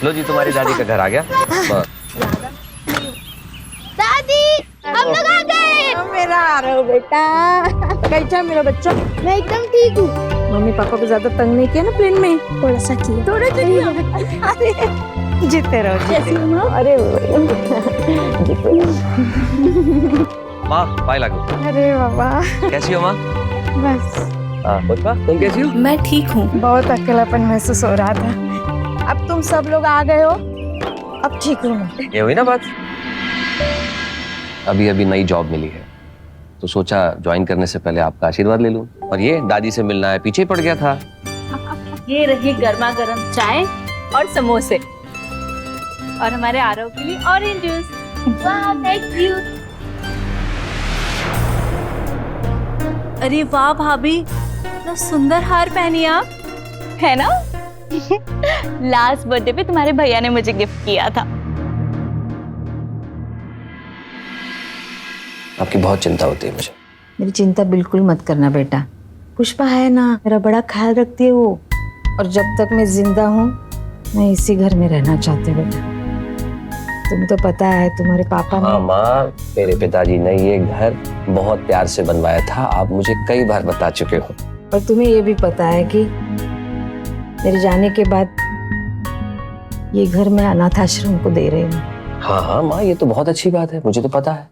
लो जी, तुम्हारी दादी का घर आ गया। दादी हम लोग आ गए। मेरा आ रहा हो बेटा। कैसा मेरा बच्चा? मैं एकदम ठीक हूँ। मम्मी पापा को ज्यादा तंग नहीं किया ना प्लेन में? थोड़ा सा किया। थोड़ा सा किया। अरे जीते रहो कैसी हो माँ? अरे माँ पाए लागू। अरे बाबा कैसी हो माँ? बस पुष्पा तुम कैसी हो? मैं ठीक हूँ। बहुत अकेलापन महसूस हो रहा था। अब तुम सब लोग आ गए हो, अब ठीक हूँ मैं। ये हुई ना बात। अभी अभी नई जॉब मिली है तो सोचा ज्वाइन करने से पहले आपका आशीर्वाद ले लूं। और ये दादी से मिलना है, पीछे पड़ गया था। ये रही गर्मा गर्म चाय और समोसे और हमारे आरव के लिए ऑरेंज जूस। वाह थैंक यू। अरे वाह भाभी, इतना सुंदर हार पहनी आप, है ना? लास्ट बर्थडे पे तुम्हारे भैया ने मुझे गिफ्ट किया था। आपकी बहुत चिंता होती है मुझे। मेरी चिंता बिल्कुल मत करना बेटा। पुष्पा है ना, मेरा बड़ा ख्याल रखती है वो। और जब तक मैं जिंदा हूँ मैं इसी घर में रहना चाहती हूँ बेटा। तुम्हें तो पता है तुम्हारे पापा ने। हाँ माँ, मेरे पिताजी ने ये घर बहुत प्यार से बनवाया था। आप मुझे कई बार बता चुके हो। और तुम्हें ये भी पता है कि मेरे जाने के बाद ये घर मैं अनाथ आश्रम को दे रही हूँ। हाँ हाँ माँ, ये तो बहुत अच्छी बात है, मुझे तो पता है।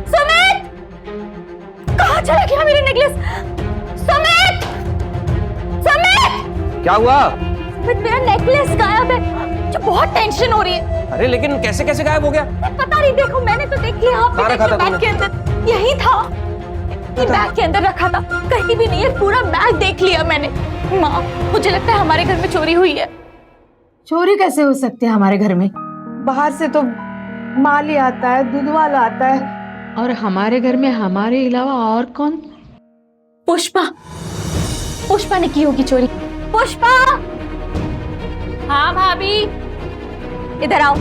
समेत! कहाँ चला गया मेरा नेकलेस? समेत! समेत! क्या हुआ? मेरा नेकलेस गायब है। मुझे बहुत टेंशन हो रही है। अरे लेकिन कैसे कैसे गायब हो गया? पता नहीं, देखो मैंने तो देख लिया। कहाँ रखा था बैग के अंदर यही था। ये बैग के अंदर रखा था, कहीं भी नहीं है। पूरा बैग देख लिया मैंने। माँ, मुझे लगता है हमारे घर में चोरी हुई है। चोरी कैसे हो सकती है हमारे घर में? बाहर से तो माल ही आता है, दूध वाला आता है। और हमारे घर में हमारे अलावा और कौन? पुष्पा, पुष्पा ने की होगी चोरी। पुष्पा! हाँ भाभी, इधर आओ।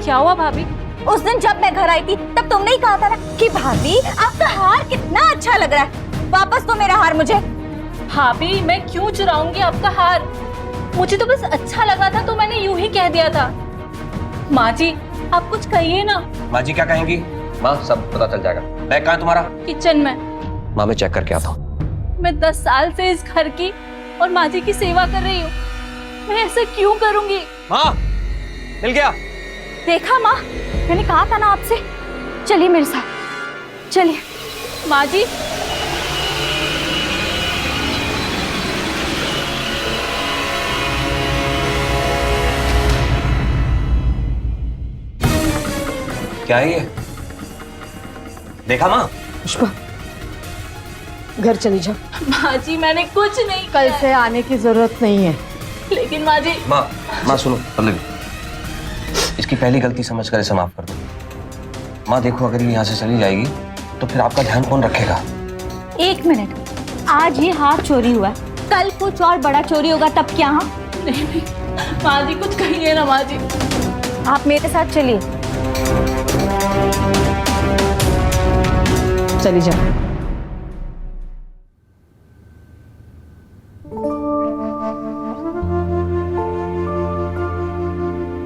क्या हुआ भाभी? उस दिन जब मैं घर आई थी तब तुमने ही कहा था ना कि भाभी आपका हार कितना अच्छा लग रहा है, वापस तो मेरा हार मुझे। भाभी मैं क्यों चुराऊंगी आपका हार? मुझे तो बस अच्छा लगा था तो मैंने यूं ही कह दिया था। माँ जी आप कुछ कहिए ना। माँ जी क्या कहेंगी? माँ सब पता चल जाएगा। बैग कहाँ है तुम्हारा? किचन में। माँ मैं चेक करके आता हूँ। मैं 10 साल से इस घर की और माँ जी की सेवा कर रही हूँ, मैं ऐसा क्यों करूंगी? माँ मिल गया। देखा माँ, मैंने कहा था ना आपसे। चलिए मेरे साथ, चलिए। माँ जी क्या है ये? देखा माँ? पुष्पा घर चली जाओ। माँ जी मैंने कुछ नहीं कल किया। से आने की जरूरत नहीं है। लेकिन माँ जी। माँ सुनो पल्लवी, इसकी पहली गलती समझ कर इसे माफ कर दो। माँ देखो, अगर ये यहाँ से चली जाएगी तो फिर आपका ध्यान कौन रखेगा? 1 मिनट, आज ये हार चोरी हुआ है, कल कुछ और बड़ा चोरी होगा तब क्या? हाँ नहीं माँ जी कुछ कहिए ना। माँ जी आप मेरे साथ चलिए। चली जाओ।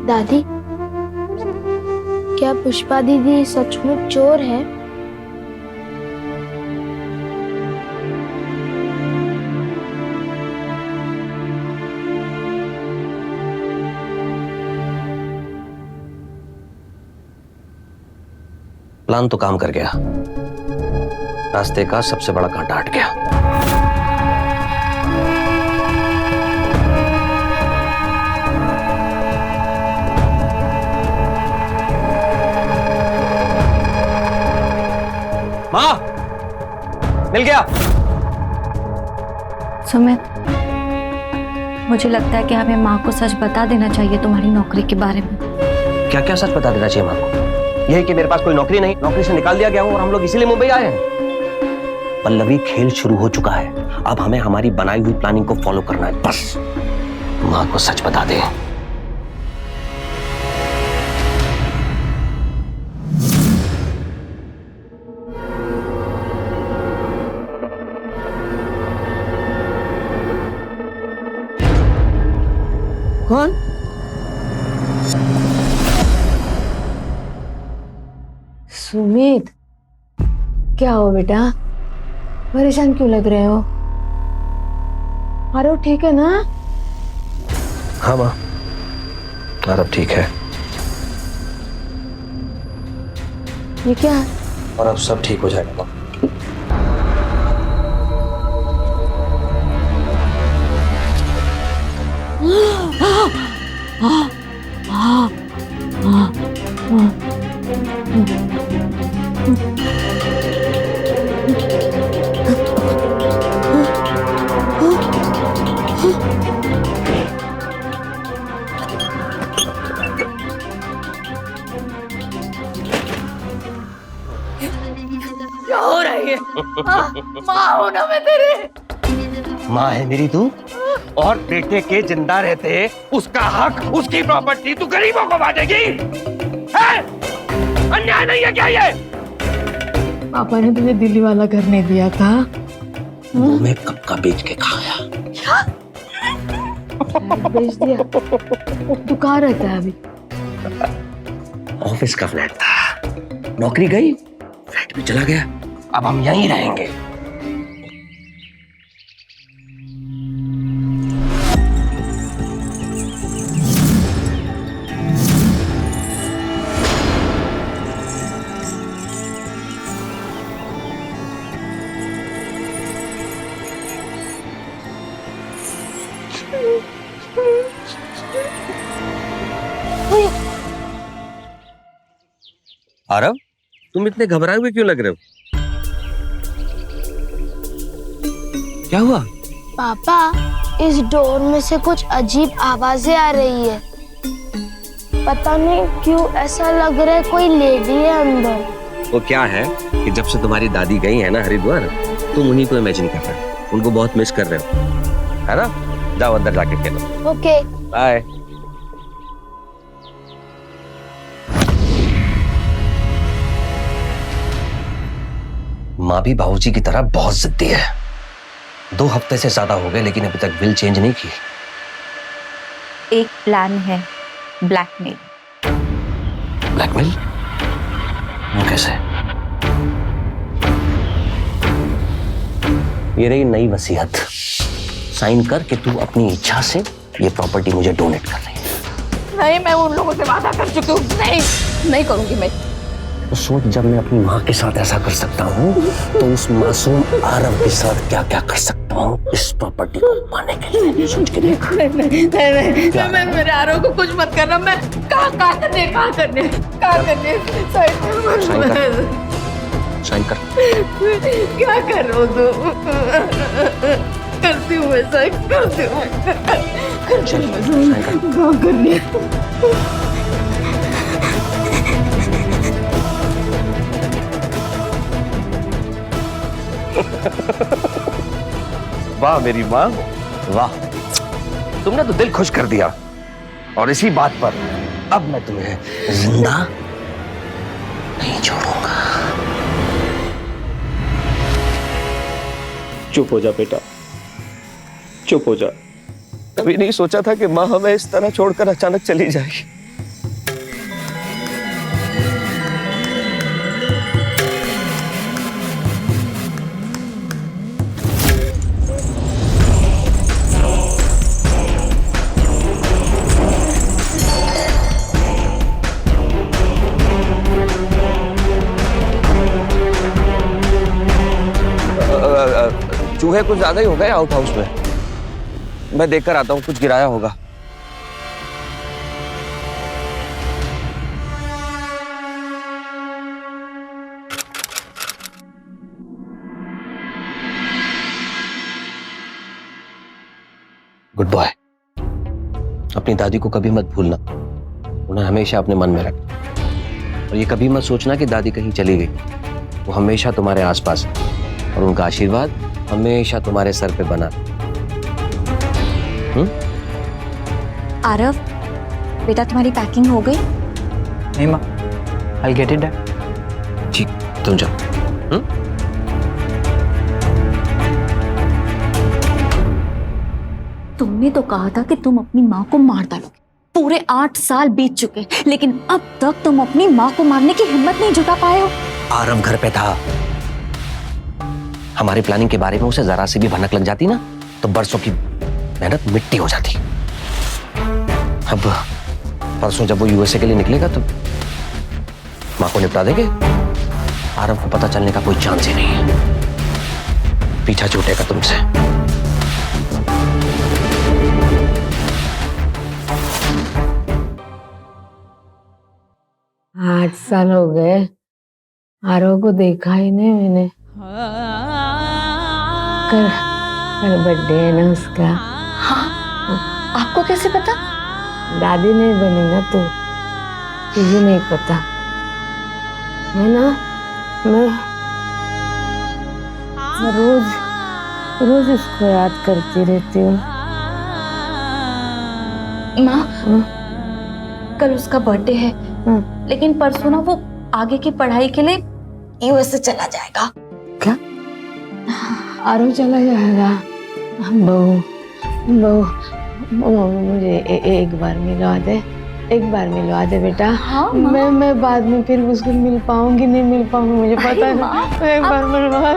दादी क्या पुष्पा दीदी सचमुच चोर है? प्लान तो काम कर गया, रास्ते का सबसे बड़ा कांटा हट गया। माँ मिल गया। सुमित, मुझे लगता है कि हमें माँ को सच बता देना चाहिए तुम्हारी नौकरी के बारे में। क्या क्या सच बता देना चाहिए माँ को? यही कि मेरे पास कोई नौकरी नहीं, नौकरी से निकाल दिया गया हूँ और हम लोग इसीलिए मुंबई आए हैं। पल्लवी खेल शुरू हो चुका है, अब हमें हमारी बनाई हुई प्लानिंग को फॉलो करना है बस। माँ को सच बता दे। कौन? सुमित, क्या हो बेटा? परेशान क्यों लग रहे हो? आरव ठीक है ना? हाँ माँ, आरव ठीक है। ये क्या? और अब सब ठीक हो जाएगा माँ। क्या हो रही है? माँ हूं ना मैं तेरी। माँ है मेरी तू, और बेटे के जिंदा रहते उसका हक, उसकी प्रॉपर्टी तू गरीबों को बांटेगी? है? अन्याय नहीं है क्या ये? पापा ने तुझे दिल्ली वाला घर नहीं दिया था? वो मैं कब का बेच के खाया। बेच दिया? तू कहाँ रहता है अभी? ऑफिस का फ्लैट था, नौकरी गई, फ्लैट भी चला गया, अब हम यहीं रहेंगे। आरव, तुम इतने घबराए हुए क्यों लग रहे हो? क्या हुआ? पापा, इस डोर में से कुछ अजीब आवाजें आ रही है। पता नहीं क्यों ऐसा लग रहा है कोई लेडी है अंदर। वो क्या है कि जब से तुम्हारी दादी गई है ना हरिद्वार, तुम उन्हीं को इमेजिन कर रहे हो, उनको बहुत मिस कर रहे हो, है ना? जाओ अंदर जाके खेलो। ओके। बाय। माँ भी बाबूजी की तरह बहुत जिद्दी है। 2 हफ्ते से ज्यादा हो गए लेकिन अभी तक विल चेंज नहीं की। एक प्लान है, ब्लैकमेल। ब्लैकमेल? वो कैसे? ये रही नई वसीयत, साइन कर कि तू अपनी इच्छा से ये प्रॉपर्टी मुझे डोनेट कर रही है। नहीं, मैं उन लोगों से वादा कर चुकी हूँ। नहीं करूंगी मैं। तो सोच, जब मैं अपनी माँ के साथ ऐसा कर सकता हूँ तो उस मासूम आरव के साथ क्या क्या कर सकता हूँ इस प्रॉपर्टी को पाने के लिए। सोच के देख। नहीं, मैं मेरे आरव को कुछ मत करना। मैं कहाँ करने साइन कर। क्या कर रहे हो तुम? करती हूँ मैं साइन, करती हूँ। चल, साइन कर। क्या करनी? वाह मेरी माँ, वाह, तुमने तो दिल खुश कर दिया। और इसी बात पर अब मैं तुम्हें जिंदा नहीं छोड़ूंगा। चुप हो जा बेटा, चुप हो जा। कभी नहीं सोचा था कि माँ हमें इस तरह छोड़कर अचानक चली जाएगी। चूहे कुछ ज्यादा ही हो गए आउट हाउस में। मैं देखकर आता हूँ, कुछ गिराया होगा। Good boy. अपनी दादी को कभी मत भूलना, उन्हें हमेशा अपने मन में रखना। और ये कभी मत सोचना कि दादी कहीं चली गई। वो हमेशा तुम्हारे आसपास है और उनका आशीर्वाद हमेशा तुम्हारे सर पे बना। आरव, बेटा तुम्हारी पैकिंग हो गई? नहीं माँ, I'll get it done. ठीक, तुम जाओ। तुमने तो कहा था कि तुम अपनी माँ को मार डालोगे। पूरे 8 साल बीत चुके, लेकिन अब तक तुम अपनी माँ को मारने की हिम्मत नहीं जुटा पाए हो। आरव घर पे था। हमारी प्लानिंग के बारे में उसे जरा सी भी भनक लग जाती ना तो बरसों की मेहनत मिट्टी हो जाती। अब परसों जब वो यूएसए के लिए निकलेगा तो माँ को निपटा देंगे। आरव को पता चलने का कोई चांस ही नहीं है। पीछा छूटेगा तुमसे। 8 साल हो गए, आरव को देखा ही नहीं मैंने। कल बर्थडे है ना उसका। आपको कैसे पता? दादी नहीं बनी ना तो तुझे नहीं पता। मैं रोज उसको याद करती रहती हूँ। माँ, कल उसका बर्थडे है, लेकिन परसों ना वो आगे की पढ़ाई के लिए यूएसए चला जाएगा। क्या? आरव चला जाएगा? बहू मुझे एक बार मिलवा दे, बेटा। हाँ, मैं बाद में फिर उसको मिल पाऊंगी नहीं मिल पाऊंगी मुझे पता नहीं। एक बार मिलवा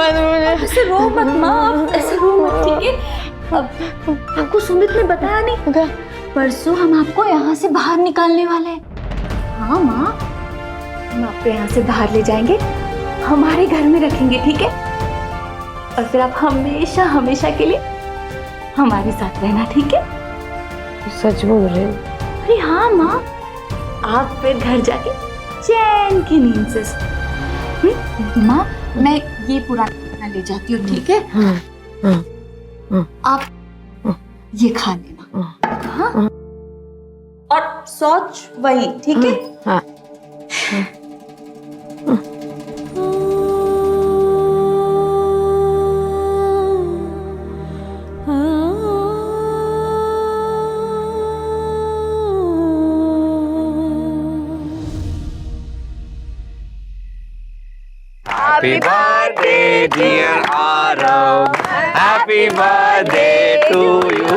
दो मुझे। ऐसे रो मत माँ, ऐसे रो मत, ठीक है? अब आपको सुमित ने बताया नहीं, परसों हम आपको यहाँ से बाहर निकालने वाले हैं। हाँ माँ, हम आपको यहाँ से बाहर ले जाएंगे, हमारे घर में रखेंगे, ठीक है? और फिर आप हमेशा हमेशा के लिए हमारे साथ रहना, ठीक है? सच बोल रहे? अरे हाँ माँ, आप फिर घर जाके चैन की नींद से तो माँ, मैं ये पुराना ले जाती हूँ, ठीक है? आप ये खा लेना। हाँ? और सोच वही, ठीक है? हाँ। Happy birthday, dear Arav. Happy birthday to you.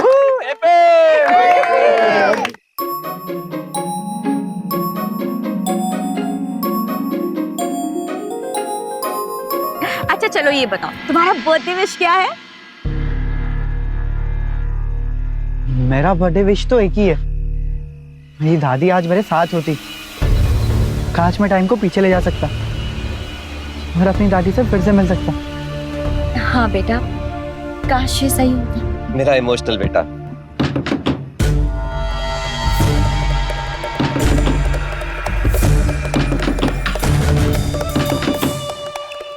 अच्छा चलो ये बताओ, तुम्हारा बर्थडे विश क्या है? मेरा बर्थडे विश तो एक ही है, मेरी दादी आज मेरे साथ होती, काश मैं टाइम को पीछे ले जा सकता और अपनी दादी से फिर से मिल सकता। हाँ बेटा, काश ये सही होता। मेरा इमोशनल बेटा।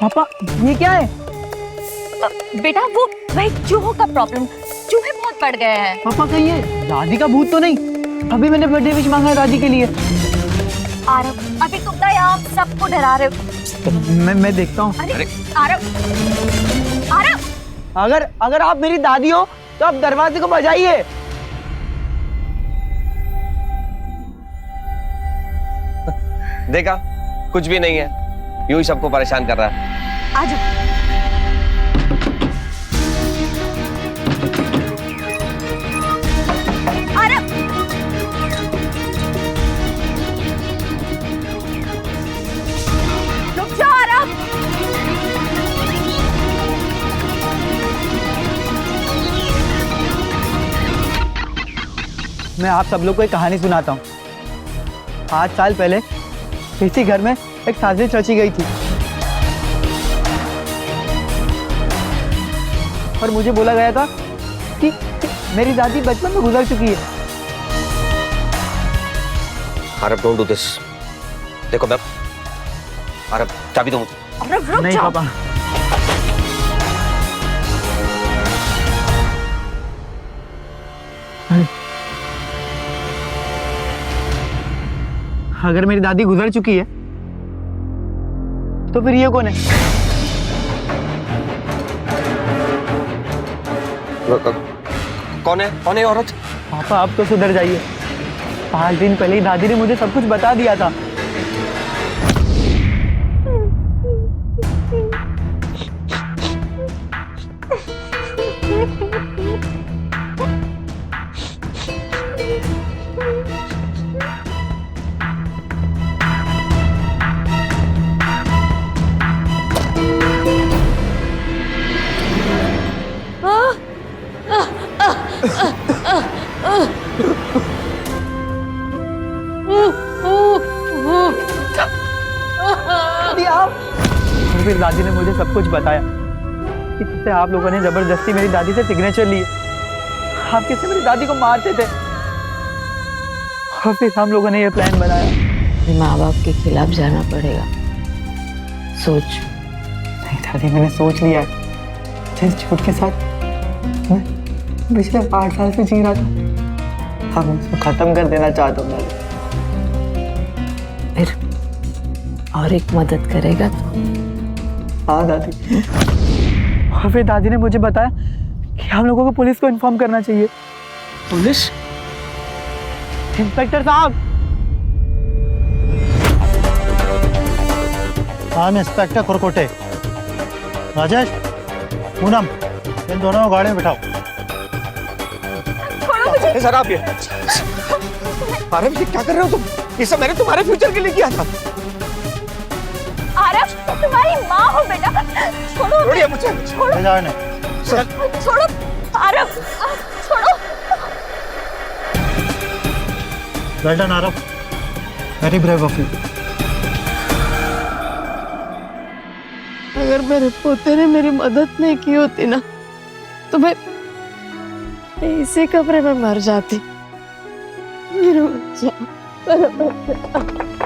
पापा ये क्या है? बेटा वो भाई चूहों का प्रॉब्लम, चूहे बहुत बढ़ गए हैं। पापा कहीं है दादी का भूत तो नहीं? अभी मैंने बर्थडे विश मांगा है दादी के लिए। आरव, अभी तुम ना यहाँ सबको डरा रहे हो। मैं देखता हूँ। अरे आरव, अगर आप मेरी दादी हो तो आप दरवाजे को बजाइए। देखा, कुछ भी नहीं है, यूं ही सबको परेशान कर रहा है। आजा। मैं आप सब लोग को एक कहानी सुनाता हूँ। 8 साल पहले इसी घर में एक साजिश रची गई थी और मुझे बोला गया था कि मेरी दादी बचपन में गुजर चुकी है। Aarav, don't do this. देखो मैं, आरव चाबी दो मुझे। नहीं पापा, अगर मेरी दादी गुजर चुकी है तो फिर ये कौन है? कौन है औरत? पापा आप तो सुधर जाइए, 5 दिन पहले ही दादी ने मुझे सब कुछ बता दिया था। और फिर दादी ने मुझे सब कुछ बताया कि किससे आप लोगों ने जबरदस्ती मेरी दादी से सिग्नेचर लिए, आप किससे मेरी दादी को मारते थे, और फिर हम लोगों ने ये प्लान बनाया। माँ बाप के खिलाफ जाना पड़ेगा, सोच। नहीं दादी, मैंने सोच लिया है। जिस झूठ के साथ मैं पिछले 8 साल से जी रहा था, अब मैं उसको खत्म कर देना चाहता हूँ दादी। फिर और एक मदद करेगा तो? हाँ दादी। और फिर दादी ने मुझे बताया कि हम लोगों को पुलिस को इन्फॉर्म करना चाहिए। पुलिस? इंस्पेक्टर साहब। I'm inspector Kurkote. राजेश, पूनम, इन दोनों को गाड़ी में बिठाओ। छोड़ो मुझे। सर आप ये अरे क्या कर रहे हो तुम? ये सब मैंने तुम्हारे फ्यूचर के लिए किया था। आरव, तुम्हारी माँ हो बेटा। छोड़ो छोड़िए मुझे। ले जाओ इन्हें। छोड़ो आरव, छोड़ो। Well done Aarav, very brave of you. अगर मेरे पोते ने मेरी मदद नहीं की होती ना तो मैं इसी कमरे में मर जाती। मेरा बच्चा, मेरा बच्चा।